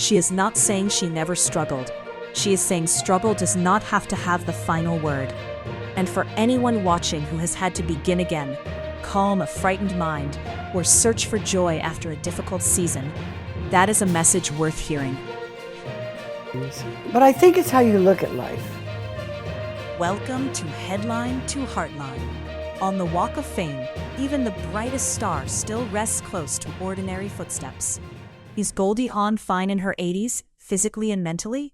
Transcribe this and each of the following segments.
She is not saying she never struggled. She is saying struggle does not have to have the final word. And for anyone watching who has had to begin again, calm a frightened mind, or search for joy after a difficult season, that is a message worth hearing. But I think it's how you look at life. Welcome to Headline to Heartline. On the Walk of Fame, even the brightest star still rests close to ordinary footsteps. Is Goldie Hawn fine in her 80s, physically and mentally?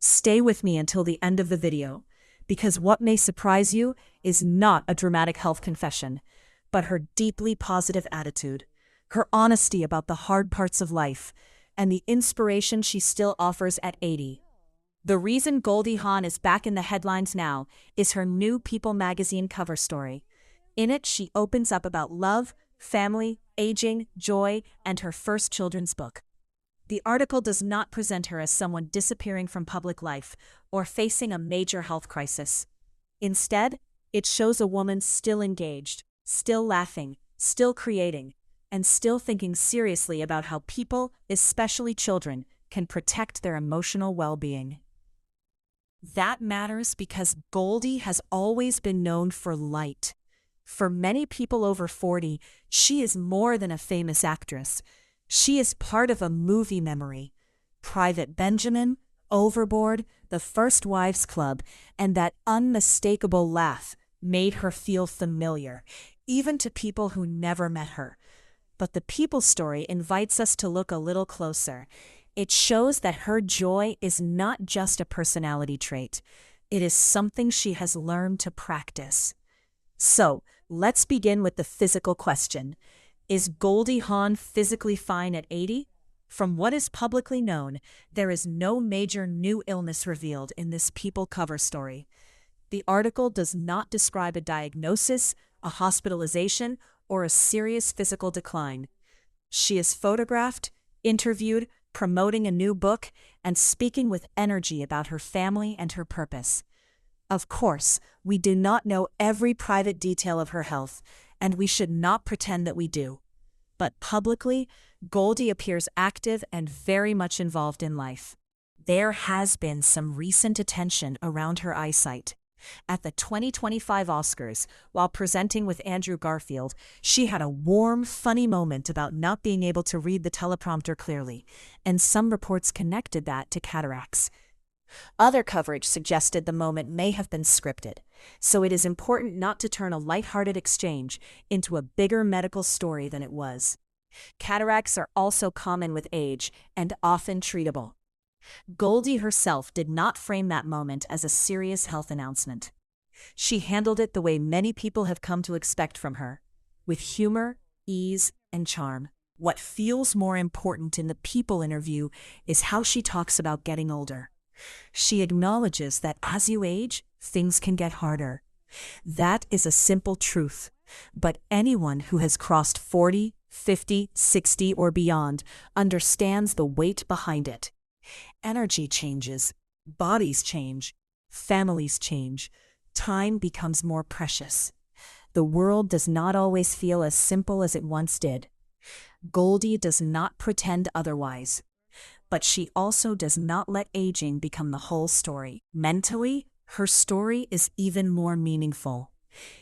Stay with me until the end of the video, because what may surprise you is not a dramatic health confession, but her deeply positive attitude, her honesty about the hard parts of life, and the inspiration she still offers at 80. The reason Goldie Hawn is back in the headlines now is her new People magazine cover story. In it, she opens up about love, family, aging, joy, and her first children's book. The article does not present her as someone disappearing from public life or facing a major health crisis. Instead, it shows a woman still engaged, still laughing, still creating, and still thinking seriously about how people, especially children, can protect their emotional well-being. That matters because Goldie has always been known for light. For many people over 40, she is more than a famous actress. She is part of a movie memory. Private Benjamin, Overboard, The First Wives Club, and that unmistakable laugh made her feel familiar, even to people who never met her. But the People story invites us to look a little closer. It shows that her joy is not just a personality trait. It is something she has learned to practice. So, let's begin with the physical question. Is Goldie Hawn physically fine at 80? From what is publicly known, there is no major new illness revealed in this People cover story. The article does not describe a diagnosis, a hospitalization, or a serious physical decline. She is photographed, interviewed, promoting a new book, and speaking with energy about her family and her purpose. Of course, we do not know every private detail of her health, and we should not pretend that we do. But publicly, Goldie appears active and very much involved in life. There has been some recent attention around her eyesight. At the 2025 Oscars, while presenting with Andrew Garfield, she had a warm, funny moment about not being able to read the teleprompter clearly, and some reports connected that to cataracts. Other coverage suggested the moment may have been scripted, so it is important not to turn a lighthearted exchange into a bigger medical story than it was. Cataracts are also common with age and often treatable. Goldie herself did not frame that moment as a serious health announcement. She handled it the way many people have come to expect from her, with humor, ease, and charm. What feels more important in the People interview is how she talks about getting older. She acknowledges that as you age, things can get harder. That is a simple truth, but anyone who has crossed 40, 50, 60, or beyond understands the weight behind it. Energy changes, bodies change, families change, time becomes more precious. The world does not always feel as simple as it once did. Goldie does not pretend otherwise. But she also does not let aging become the whole story. Mentally, her story is even more meaningful.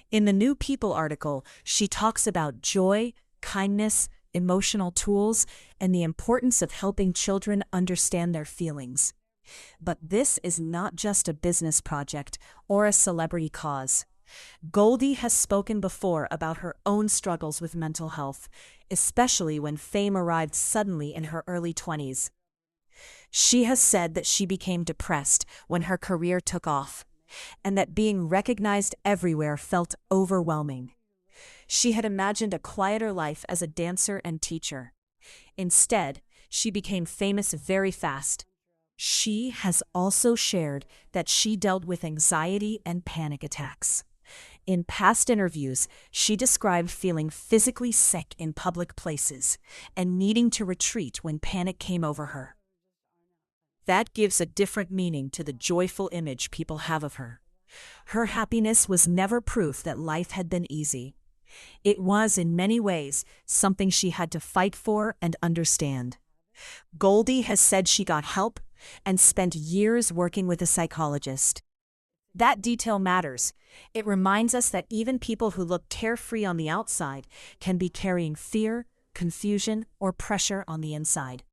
In the new People article, she talks about joy, kindness, emotional tools, and the importance of helping children understand their feelings. But this is not just a business project or a celebrity cause. Goldie has spoken before about her own struggles with mental health, especially when fame arrived suddenly in her early 20s. She has said that she became depressed when her career took off, and that being recognized everywhere felt overwhelming. She had imagined a quieter life as a dancer and teacher. Instead, she became famous very fast. She has also shared that she dealt with anxiety and panic attacks. In past interviews, she described feeling physically sick in public places and needing to retreat when panic came over her. That gives a different meaning to the joyful image people have of her. Her happiness was never proof that life had been easy. It was, in many ways, something she had to fight for and understand. Goldie has said she got help and spent years working with a psychologist. That detail matters. It reminds us that even people who look carefree on the outside can be carrying fear, confusion, or pressure on the inside.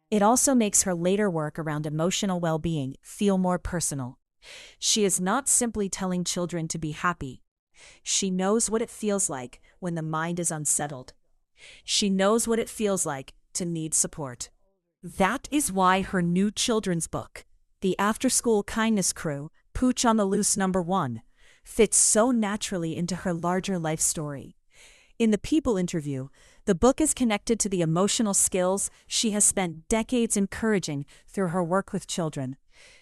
It also makes her later work around emotional well-being feel more personal. She is not simply telling children to be happy. She knows what it feels like when the mind is unsettled. She knows what it feels like to need support. That is why her new children's book, The After-School Kindness Crew, Pooch on the Loose #1, fits so naturally into her larger life story. In the People interview, the book is connected to the emotional skills she has spent decades encouraging through her work with children.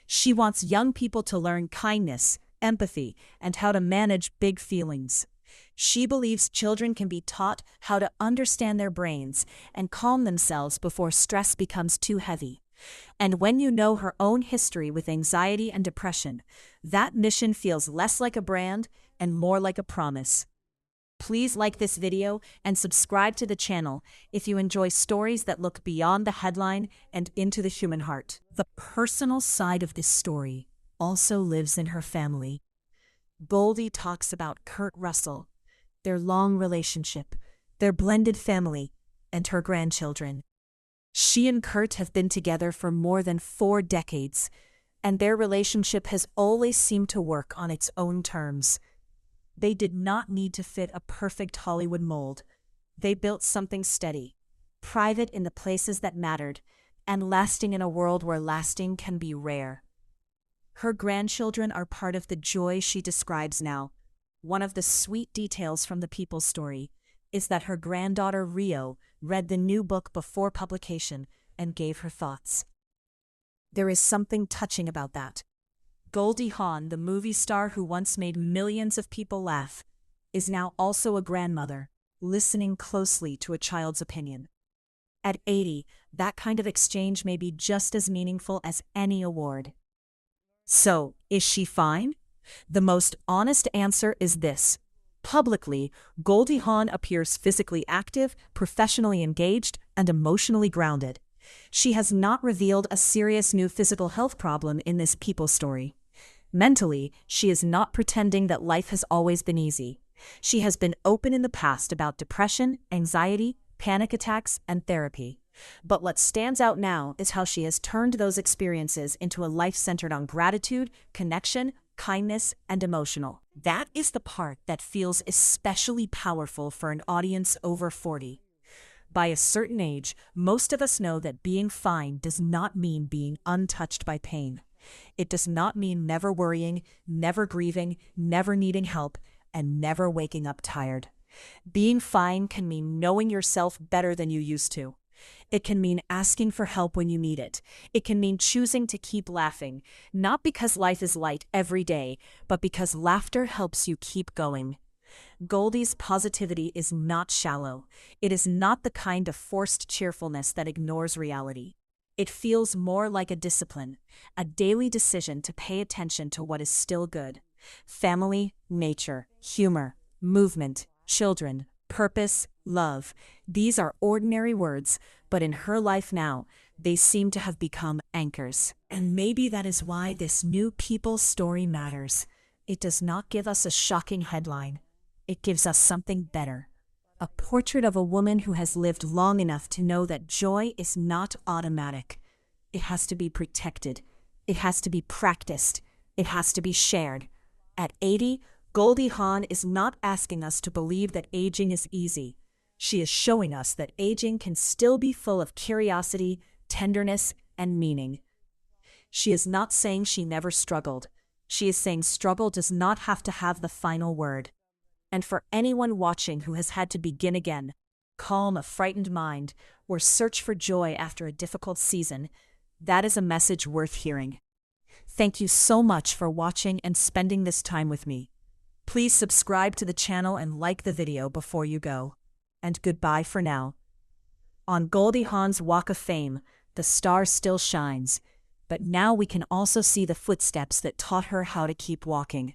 She wants young people to learn kindness, empathy, and how to manage big feelings. She believes children can be taught how to understand their brains and calm themselves before stress becomes too heavy. And when you know her own history with anxiety and depression, that mission feels less like a brand and more like a promise. Please like this video and subscribe to the channel if you enjoy stories that look beyond the headline and into the human heart. The personal side of this story also lives in her family. Goldie talks about Kurt Russell, their long relationship, their blended family, and her grandchildren. She and Kurt have been together for more than 4 decades, and their relationship has always seemed to work on its own terms. They did not need to fit a perfect Hollywood mold. They built something steady, private in the places that mattered, and lasting in a world where lasting can be rare. Her grandchildren are part of the joy she describes now. One of the sweet details from the People story is that her granddaughter Rio read the new book before publication and gave her thoughts. There is something touching about that. Goldie Hawn, the movie star who once made millions of people laugh, is now also a grandmother, listening closely to a child's opinion. At 80, that kind of exchange may be just as meaningful as any award. So, is she fine? The most honest answer is this. Publicly, Goldie Hawn appears physically active, professionally engaged, and emotionally grounded. She has not revealed a serious new physical health problem in this People story. Mentally, she is not pretending that life has always been easy. She has been open in the past about depression, anxiety, panic attacks, and therapy. But what stands out now is how she has turned those experiences into a life centered on gratitude, connection, kindness, and emotional. That is the part that feels especially powerful for an audience over 40. By a certain age, most of us know that being fine does not mean being untouched by pain. It does not mean never worrying, never grieving, never needing help, and never waking up tired. Being fine can mean knowing yourself better than you used to. It can mean asking for help when you need it. It can mean choosing to keep laughing, not because life is light every day, but because laughter helps you keep going. Goldie's positivity is not shallow. It is not the kind of forced cheerfulness that ignores reality. It feels more like a discipline, a daily decision to pay attention to what is still good. Family, nature, humor, movement, children, purpose, love. These are ordinary words, but in her life now, they seem to have become anchors. And maybe that is why this new People story matters. It does not give us a shocking headline. It gives us something better. A portrait of a woman who has lived long enough to know that joy is not automatic. It has to be protected. It has to be practiced. It has to be shared. At 80, Goldie Hawn is not asking us to believe that aging is easy. She is showing us that aging can still be full of curiosity, tenderness, and meaning. She is not saying she never struggled. She is saying struggle does not have to have the final word. And for anyone watching who has had to begin again, calm a frightened mind, or search for joy after a difficult season, that is a message worth hearing. Thank you so much for watching and spending this time with me. Please subscribe to the channel and like the video before you go. And goodbye for now. On Goldie Hawn's Walk of Fame, the star still shines, but now we can also see the footsteps that taught her how to keep walking.